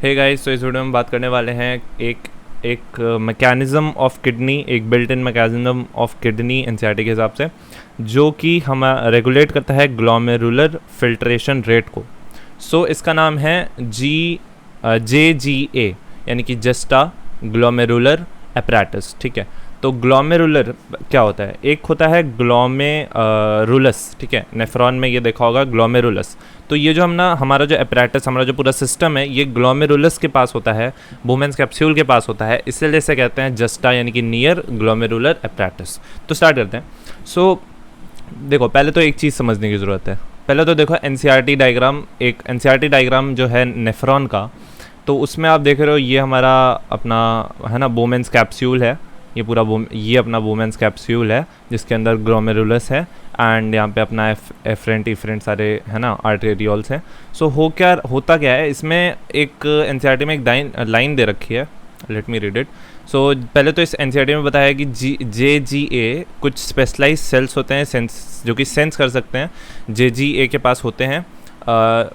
Hey guys, तो इस video में बात करने वाले हैं एक मैकेनिज़्म ऑफ किडनी, एक built in mechanism of kidney NCERT के हिसाब से, जो कि हम रेगुलेट करता है ग्लोमेरुलर फिल्ट्रेशन रेट को। सो इसका नाम है JGA, यानी कि जस्टा ग्लोमेरुलर एपरेटस। ठीक है, तो ग्लोमेरुलर क्या होता है? एक होता है ग्लोमेरुलस, ठीक है, नेफ्रॉन में ये देखा होगा ग्लोमेरुलस। तो ये जो हमारा जो एपरेटस, हमारा जो पूरा सिस्टम है, ये ग्लोमेरुलस के पास होता है, बोमेंस कैप्सूल के पास होता है, इसलिए इसे कहते हैं जस्टा, यानी कि नियर ग्लोमेरुलर एपरेटस। तो स्टार्ट करते हैं। सो देखो, पहले तो एक चीज़ समझने की ज़रूरत है। पहले तो देखो एनसीईआरटी डायग्राम, एक एनसीईआरटी डायग्राम जो है नेफ्रॉन का, तो उसमें आप देख रहे हो ये हमारा अपना है ना बोमेंस कैप्सूल है, ये अपना बोमेंस कैप्सूल है जिसके अंदर ग्लोमेरुलस है, एंड यहाँ पे अपना एफरेंट सारे है ना आर्टेरियोल्स हैं। सो होता क्या है इसमें? एक एनसीईआरटी में एक लाइन दे रखी है, लेट मी रीड इट। सो पहले तो इस एनसीईआरटी में बताया कि JGA कुछ स्पेशलाइज सेल्स होते हैं जो कि सेंस कर सकते हैं, JGA के पास होते हैं।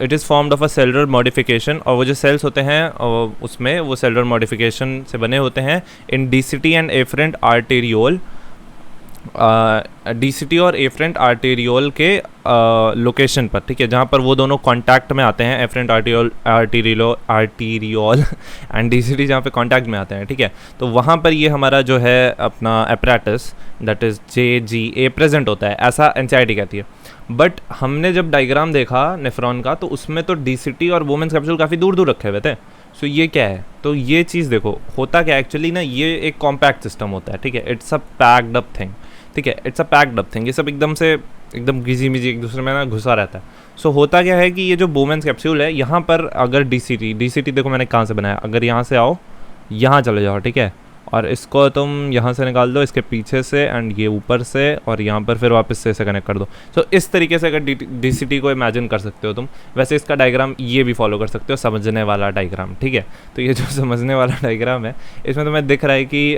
It is formed of a cellular modification, और वो जो सेल्स होते हैं उसमें वो सेलुलर मॉडिफिकेशन से बने होते हैं इन DCT and efferent arteriole, DCT और एफरेंट आर्टेरियोल के लोकेशन पर। ठीक है, जहाँ पर वो दोनों कांटेक्ट में आते हैं, एफरेंट आर्टेरियोल एंड DCT जहाँ पे कांटेक्ट में आते हैं। ठीक है, तो वहाँ पर ये हमारा जो है अपना apparatus that is JGA present होता है, ऐसा एनसीईआरटी कहती है। बट हमने जब डायग्राम देखा नेफ्रॉन का, तो उसमें तो DCT और वोमेंस कैप्सूल काफ़ी दूर दूर रखे हुए थे। सो ये क्या है? तो ये चीज़ देखो, होता क्या एक्चुअली ना, ये एक कॉम्पैक्ट सिस्टम होता है। ठीक है, it's a packed up thing. ठीक है, it's a packed up thing. ये सब एकदम घिसी मिजी एक दूसरे में ना घुसा रहता है। सो होता क्या है कि ये जो बोमेंस कैप्सूल है, यहाँ पर अगर DCT देखो मैंने कहाँ से बनाया, अगर यहाँ से आओ, यहाँ चले जाओ, ठीक है, और इसको तुम यहाँ से निकाल दो, इसके पीछे से, एंड ये ऊपर से, और यहाँ पर फिर वापस से इसे कनेक्ट कर दो। सो इस तरीके से अगर DCT को इमेजिन कर सकते हो तुम, वैसे इसका डायग्राम ये भी फॉलो कर सकते हो, समझने वाला डायग्राम। ठीक है, तो ये जो समझने वाला डायग्राम है, इसमें तुम्हें दिख रहा है कि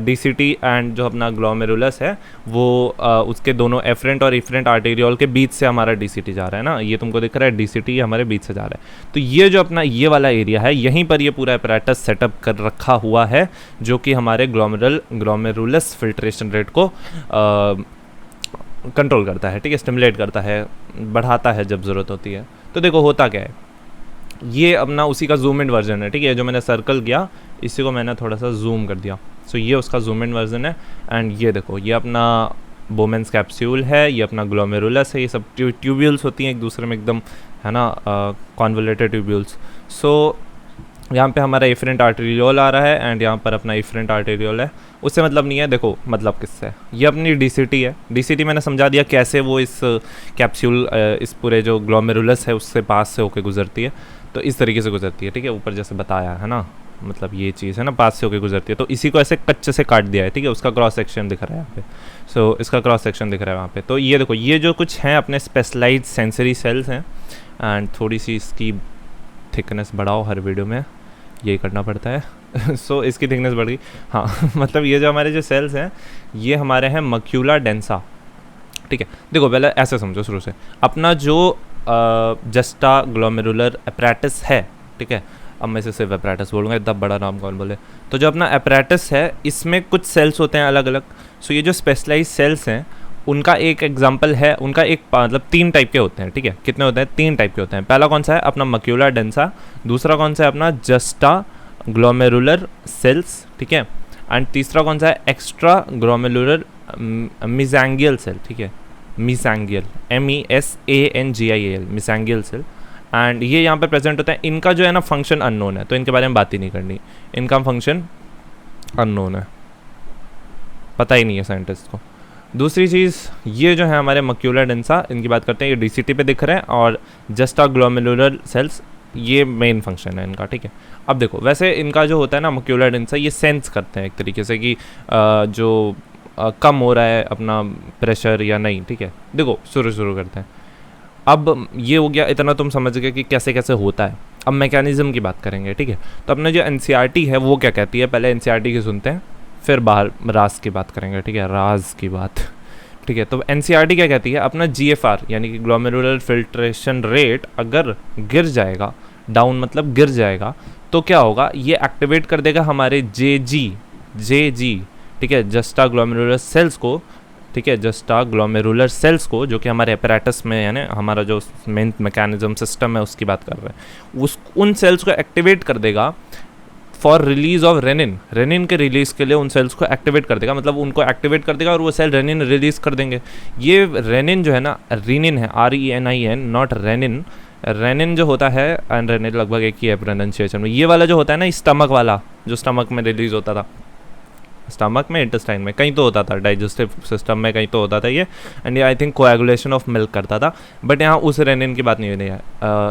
DCT एंड जो अपना ग्लोमेरुलस है वो उसके दोनों एफरेंट और इफरेंट आर्टेरियोल के बीच से हमारा DCT जा रहा है ना, ये तुमको दिख रहा है, DCT हमारे बीच से जा रहा है। तो ये जो अपना ये वाला एरिया है, यहीं पर ये पूरा एपरेटस सेटअप कर रखा हुआ है, जो कि हमारे ग्लोमेरुलस फिल्ट्रेशन रेट को कंट्रोल करता है। ठीक है, स्टिमुलेट करता है, बढ़ाता है जब ज़रूरत होती है। तो देखो होता क्या है, ये अपना उसी का जूम इन वर्जन है। ठीक है, जो मैंने सर्कल किया, इसी को मैंने थोड़ा सा जूम कर दिया। सो ये उसका जूम इन वर्जन है, एंड ये देखो, ये अपना बोमेंस कैप्सूल है, ये अपना ग्लोमेरुलस है, ये सब ट्यूब्यूल्स होती हैं एक दूसरे में एकदम, है ना, कॉन्वोल्यूटेड ट्यूब्यूल्स। सो यहाँ पे हमारा एफरेंट आर्टेरियोल आ रहा है, एंड यहाँ पर अपना एफरेंट आर्टेरियोल है। उससे मतलब नहीं है, देखो मतलब किससे है, ये अपनी DCT है। DCT मैंने समझा दिया कैसे वो इस कैप्सूल, इस पूरे जो ग्लोमेरुलस है उससे पास से होके गुजरती है। तो इस तरीके से गुजरती है। ठीक है, ऊपर जैसे बताया है ना, मतलब ये चीज़ है ना, पास से होके गुजरती है। तो इसी को ऐसे कच्चे से काट दिया है। ठीक है, उसका क्रॉस सेक्शन दिख रहा है यहाँ पे। सो इसका क्रॉस सेक्शन दिख रहा है वहाँ पे। तो ये देखो, ये जो कुछ हैं अपने स्पेशलाइज्ड सेंसरी सेल्स हैं, एंड थोड़ी सी इसकी थिकनेस बढ़ाओ, हर वीडियो में यही करना पड़ता है। सो इसकी थिकनेस बढ़ गई। हाँ मतलब ये जो हमारे जो सेल्स हैं, ये हमारे हैं मक्यूला डेंसा। ठीक है, देखो पहले ऐसे समझो शुरू से, अपना जो जस्टा ग्लोमेरुलर एपरेटस है, ठीक है, अब मैं इसे सिर्फ एपरेटस बोलूँगा, इतना बड़ा नाम कौन बोले। तो जो अपना एपरेटस है, इसमें कुछ सेल्स होते हैं अलग अलग। सो ये जो स्पेशलाइज सेल्स हैं, उनका एक एग्जाम्पल है, उनका एक मतलब 3 टाइप के होते हैं। ठीक है, कितने होते हैं? 3 टाइप के होते हैं। पहला कौन सा है? अपना मक्यूला डेंसा। दूसरा कौन सा है? अपना जस्टा ग्लोमेरुलर सेल्स। ठीक है, एंड तीसरा कौन सा है? Extra glomerular mesangial cell. ठीक है, mesangial, MESANGIAL, mesangial cell. And ये यहाँ पर प्रेजेंट होता है। इनका जो है ना फंक्शन अननोन है, तो इनके बारे में बात ही नहीं करनी। इनका फंक्शन अननोन है, पता ही नहीं है साइंटिस्ट को। दूसरी चीज़, ये जो है हमारे मक्यूला डेंसा, इनकी बात करते हैं, ये DCT पे दिख रहे हैं, और जस्टा ग्लोमेरुलर सेल्स, ये मेन फंक्शन है इनका। ठीक है, अब देखो, वैसे इनका जो होता है ना मक्यूला डेंसा, ये सेंस करते हैं एक तरीके से कि जो कम हो रहा है अपना प्रेशर या नहीं। ठीक है, देखो शुरू करते हैं। अब ये हो गया, इतना तुम समझ गए कि कैसे कैसे होता है। अब मैकेनिज़्म की बात करेंगे। ठीक है, तो अपने जो NCERT है वो क्या कहती है, पहले NCERT की सुनते हैं, फिर बाहर राज की बात करेंगे। ठीक है, राज की बात। ठीक है, तो NCERT क्या कहती है, अपना GFR यानी कि ग्लोमेरुलर फिल्ट्रेशन रेट अगर गिर जाएगा डाउन मतलब गिर जाएगा, तो क्या होगा, ये एक्टिवेट कर देगा हमारे जे जी, ठीक है, जस्टा ग्लोमेरुलर सेल्स को, ठीक है, जस्टा ग्लोमेरुलर सेल्स को, जो कि हमारे अपैरेटस में यानी हमारा जो मेन मैकेनिज्म सिस्टम है उसकी बात कर रहे हैं, उन सेल्स को एक्टिवेट कर देगा फॉर रिलीज ऑफ रेनिन के रिलीज के लिए उन सेल्स को एक्टिवेट कर देगा, मतलब उनको एक्टिवेट कर देगा और वो सेल रेनिन रिलीज कर देंगे। ये रेनिन जो है ना, रीनिन है, RENIN, नॉट रेनिन। रेनिन जो होता है एंड रेनिन लगभग एक ही है प्रोनाउंसिएशन में। ये वाला जो होता है ना, स्टमक वाला, जो स्टमक में रिलीज होता था, स्टमक में, इंटेस्टाइन में, कहीं तो होता था, डाइजेस्टिव सिस्टम में कहीं तो होता था ये, एंड ये I think coagulation of milk करता था, बट यहाँ उस रेनिन की बात नहीं हो रही है।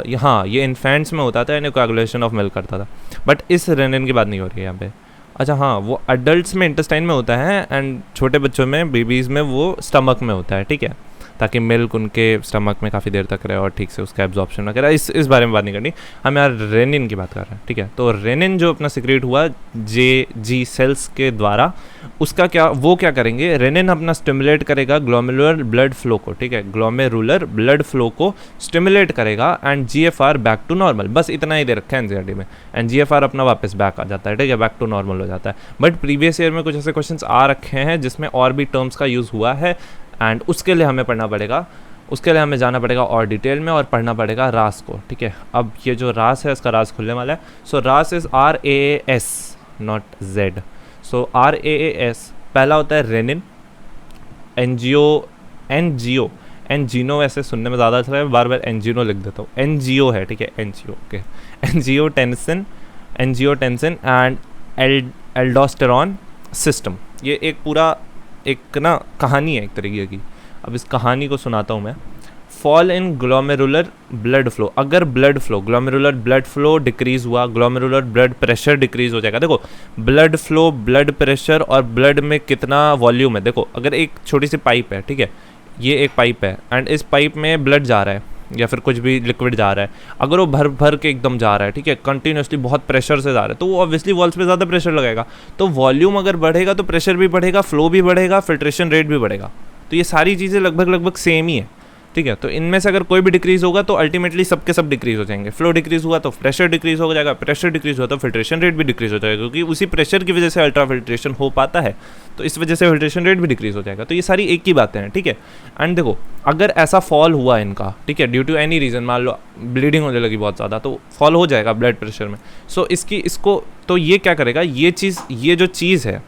यहाँ ये इन्फेंट्स में होता था यानी कोएगुलेशन ऑफ मिल्क करता था, बट इस रेनिन की बात नहीं हो रही है यहाँ पे। अच्छा हाँ, वो अडल्ट्स में इंटेस्टाइन में होता है एंड छोटे बच्चों में, बेबीज़ में वो स्टमक में होता है, ठीक है, ताकि मिल्क उनके स्टमक में काफ़ी देर तक रहे और ठीक से उसका एब्जॉर्प्शन ना करे। इस बारे में बात नहीं करनी, हम यार रेनिन की बात कर रहे हैं, ठीक है। तो रेनिन जो अपना सिक्रेट हुआ जी सेल्स के द्वारा, उसका क्या, वो क्या करेंगे, रेनिन अपना स्टिमुलेट करेगा ग्लोमेरुलर ब्लड फ्लो को, ठीक है, ग्लोमेरुलर ब्लड फ्लो को स्टिमुलेट करेगा and GFR back to normal, बस इतना ही दे रखा है NCERT में, एंड GFR अपना वापस बैक आ जाता है, ठीक है, बैक टू नॉर्मल हो जाता है। बट प्रीवियस ईयर में कुछ ऐसे क्वेश्चंस आ रखे हैं जिसमें और भी टर्म्स का यूज़ हुआ है, एंड उसके लिए हमें पढ़ना पड़ेगा, उसके लिए हमें जाना पड़ेगा और डिटेल में और पढ़ना पड़ेगा रास को, ठीक है। अब ये जो रास है, इसका रास खुलने वाला है। सो रास is RAAS not Z। So RAAS पहला होता है रेनिन, एनजीओ वैसे सुनने में ज़्यादा अच्छा है, बार बार एनजीओ लिख देता हूँ, NGO है, ठीक है, NGO, okay, angiotensin and aldosterone system. ये एक पूरा एक ना कहानी है एक तरीके की। अब इस कहानी को सुनाता हूँ मैं। Fall in glomerular blood flow, अगर blood flow, glomerular blood flow decrease हुआ, ग्लोमेरुलर ब्लड प्रेशर डिक्रीज हो जाएगा। देखो ब्लड फ्लो, ब्लड प्रेशर और ब्लड में कितना वॉल्यूम है, देखो अगर एक छोटी सी पाइप है, ठीक है, ये एक पाइप है एंड इस पाइप में ब्लड जा रहा है या फिर कुछ भी लिक्विड जा रहा है, अगर वो भर भर के एकदम जा रहा है, ठीक है, कंटिन्यूसली बहुत प्रेशर से जा रहा है, तो वो ऑब्वियसली वॉल्स पे ज़्यादा प्रेशर लगेगा, तो वॉल्यूम अगर बढ़ेगा तो प्रेशर भी बढ़ेगा, फ्लो भी बढ़ेगा, फिल्ट्रेशन रेट भी बढ़ेगा। तो ये सारी चीज़ें लगभग सेम ही है, ठीक है। तो इनमें से अगर कोई भी डिक्रीज होगा तो अल्टीमेटली सबके सब डिक्रीज हो जाएंगे। फ्लो डिक्रीज हुआ तो प्रेशर डिक्रीज हो जाएगा, प्रेशर डिक्रीज हुआ तो फिल्ट्रेशन रेट भी डिक्रीज हो जाएगा, क्योंकि उसी प्रेशर की वजह से अल्ट्रा फिल्ट्रेशन हो पाता है, तो इस वजह से फिल्ट्रेशन रेट भी डिक्रीज हो जाएगा। तो ये सारी एक ही बातें हैं, ठीक है। एंड देखो अगर ऐसा फॉल हुआ इनका, ठीक है, ड्यू टू एनी रीज़न, मान लो ब्लीडिंग होने लगी बहुत ज़्यादा, तो फॉल हो जाएगा ब्लड प्रेशर में। सो इसको तो ये क्या करेगा, ये जो चीज़ है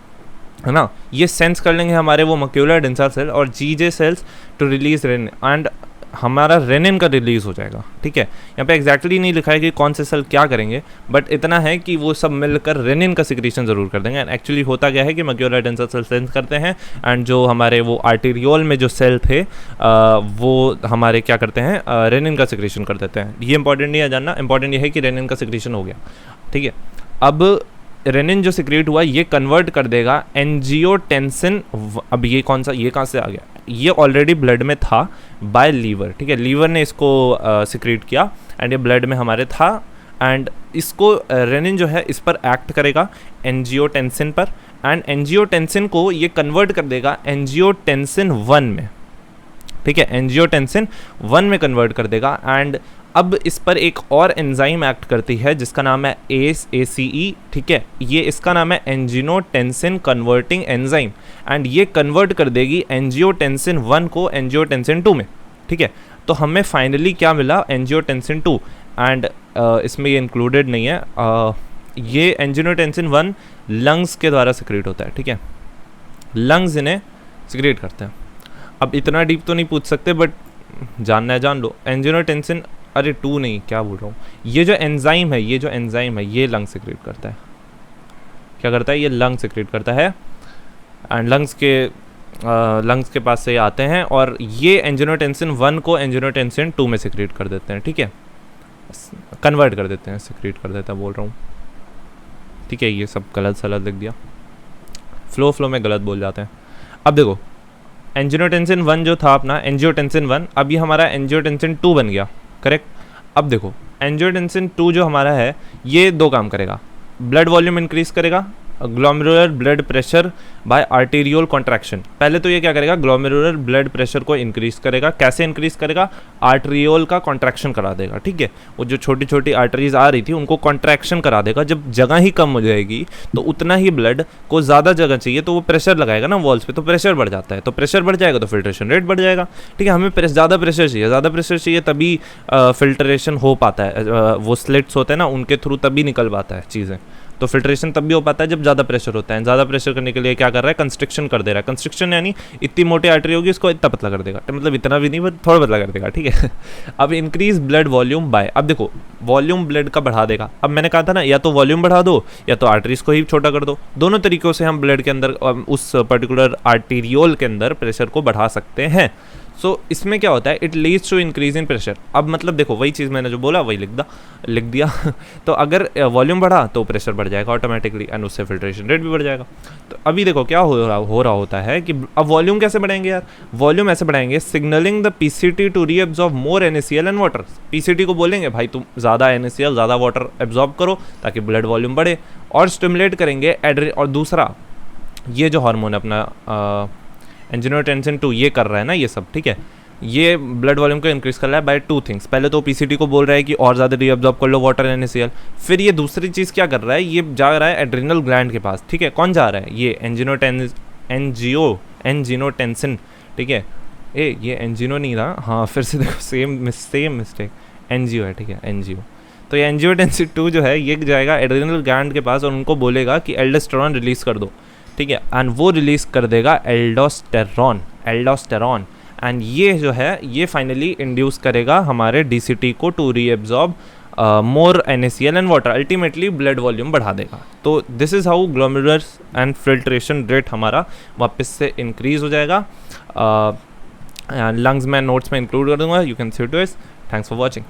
ना, ये सेंस कर लेंगे हमारे वो मक्यूलर डेंसर सेल और GJ cells to release renin, and हमारा रेनिन का रिलीज हो जाएगा, ठीक है। यहाँ पे एग्जैक्टली नहीं लिखा है कि कौन से सेल क्या करेंगे, बट इतना है कि वो सब मिलकर रेनिन का सिक्रीशन ज़रूर कर देंगे। एंड एक्चुअली होता क्या है कि मक्यूलर डेंसर सेल सेंस करते हैं एंड जो हमारे वो आर्टेरियोल में जो सेल थे वो हमारे क्या करते हैं, रेनिन का सिक्रीशन कर देते हैं। ये इंपॉर्टेंट नहीं है जानना, इंपॉर्टेंट ये है कि रेनिन का सिक्रीशन हो गया, ठीक है। अब रेनिन जो सिक्रेट हुआ ये कन्वर्ट कर देगा एंजियोटेंसिन। अब ये कौन सा, ये कहाँ से आ गया, ये ऑलरेडी ब्लड में था बाय लीवर, ठीक है, लीवर ने इसको सिक्रेट किया एंड ये ब्लड में हमारे था, एंड इसको रेनिन जो है इस पर एक्ट करेगा एंजियोटेंसिन पर, एंड एंजियोटेंसिन को ये कन्वर्ट कर देगा एंजियोटेंसिन 1 में, ठीक है, एंजियोटेंसिन 1 में कन्वर्ट कर देगा। एंड अब इस पर एक और एंजाइम एक्ट करती है जिसका नाम है ACE, ठीक है, ये इसका नाम है एंजियोटेंसिन कन्वर्टिंग एंजाइम, एंड ये कन्वर्ट कर देगी एंजियोटेंसिन 1 को एंजियोटेंसिन 2 में, ठीक है। तो हमें फाइनली क्या मिला, एंजियोटेंसिन 2, एंड इसमें ये इंक्लूडेड नहीं है, ये एंजियोटेंसिन 1 लंग्स के द्वारा सिक्रेट होता है, ठीक है, लंग्स इन्हें सिक्रेट करते हैं। अब इतना डीप तो नहीं पूछ सकते, बट जानना है जान लो। एंजियोटेंसिन 2 नहीं, क्या बोल रहा हूँ, ये जो एंजाइम है ये लंग सिक्रेट करता है, क्या करता है, ये लंग सिक्रेट करता है, एंड लंग्स के पास से आते हैं और ये एंजियोटेंसिन 1 को एंजियोटेंसिन 2 में सिक्रेट कर देते हैं, ठीक है, कन्वर्ट कर देते हैं, सिक्रेट कर देता है बोल रहा हूँ, ठीक है। ये सब गलत सलत लिख दिया, फ्लो में गलत बोल जाते हैं। अब देखो एंजियोटेंसिन 1 जो था अपना एंजियोटेंसिन 1, अब ये हमारा एंजियोटेंसिन 2 बन गया, करेक्ट। अब देखो एंजियोटेंसिन 2 जो हमारा है ये 2 काम करेगा, ब्लड वॉल्यूम इंक्रीज करेगा, glomerular blood pressure by arterial contraction. पहले तो ये क्या करेगा, ग्लोमेरुलर ब्लड प्रेशर को इंक्रीज करेगा। कैसे इंक्रीज करेगा, आर्टेरियल का कॉन्ट्रैक्शन करा देगा, ठीक है। वो जो छोटी छोटी आर्टरीज आ रही थी उनको कॉन्ट्रैक्शन करा देगा। जब जगह ही कम हो जाएगी तो उतना ही ब्लड को ज़्यादा जगह चाहिए, तो वो प्रेशर लगाएगा ना वॉल्स पे, तो प्रेशर बढ़ जाता है। तो प्रेशर बढ़ जाएगा तो फिल्ट्रेशन रेट बढ़ जाएगा, ठीक है। हमें ज़्यादा प्रेशर चाहिए, ज़्यादा प्रेशर चाहिए तभी फिल्ट्रेशन हो पाता है। वो स्लिट्स होते हैं ना उनके थ्रू तभी निकल पाता है चीज़ें। तो फिल्ट्रेशन तब भी हो पाता है जब ज़्यादा प्रेशर होता है। ज़्यादा प्रेशर करने के लिए क्या कर रहा है, कंस्ट्रिक्शन कर दे रहा है। कंस्ट्रिक्शन यानी इतनी मोटी आर्टरी होगी उसको इतना पतला कर देगा, तो मतलब इतना भी नहीं बट थोड़ा पतला कर देगा, ठीक है। अब इंक्रीज ब्लड वॉल्यूम बाय, अब देखो वॉल्यूम ब्लड का बढ़ा देगा। अब मैंने कहा था ना, या तो वॉल्यूम बढ़ा दो या तो आर्टरीज को ही छोटा कर दो। दोनों तरीक़ों से हम ब्लड के अंदर उस पर्टिकुलर आर्टीरियोल के अंदर प्रेशर को बढ़ा सकते हैं। सो इसमें क्या होता है, it leads to increase in pressure. अब मतलब देखो वही चीज़ मैंने जो बोला वही लिख दिया तो अगर वॉल्यूम बढ़ा तो प्रेशर बढ़ जाएगा ऑटोमेटिकली एंड उससे फिल्ट्रेशन रेट भी बढ़ जाएगा। तो अभी देखो क्या हो रहा होता है कि अब वॉल्यूम कैसे बढ़ाएंगे यार, वॉल्यूम ऐसे बढ़ाएंगे, signalling the PCT to reabsorb more NaCl and water. PCT को बोलेंगे भाई तुम ज़्यादा NaCl ज़्यादा वाटर एब्जॉर्ब करो ताकि ब्लड वॉल्यूम बढ़े, और स्टिमुलेट करेंगे और दूसरा ये जो हार्मोन अपना एंजियोटेंसिन 2 ये कर रहा है ना ये सब, ठीक है। ये ब्लड वॉल्यूम को इंक्रीज कर रहा है बाय 2 थिंग्स। पहले तो पीसीटी को बोल रहा है कि और ज़्यादा रीअब्जॉर्ब कर लो वाटर NaCl। फिर ये दूसरी चीज़ क्या कर रहा है, ये जा रहा है एड्रिनल ग्लैंड के पास, ठीक है। कौन जा रहा है, ये एंजियोटेंसिन, ठीक है। ये एंजिनो नहीं रहा, हाँ फिर से देखो सेम मिस्टेक, एनजीओ है, ठीक है, एनजीओ। तो ये एंजियोटेंसिन 2 जो है ये जाएगा एड्रिनल ग्लैंड के पास और उनको बोलेगा कि एल्डोस्टेरॉन रिलीज़ कर दो, ठीक है। एंड वो रिलीज़ कर देगा एल्डोस्टेरॉन एंड ये जो है ये फाइनली इंड्यूस करेगा हमारे DCT को to reabsorb more NaCl and water, ultimately blood volume बढ़ा देगा। तो this is how glomerular and filtration rate हमारा वापस से इंक्रीज़ हो जाएगा। लंग्स में नोट्स में इंक्लूड कर दूंगा, you can see to it. Thanks for watching.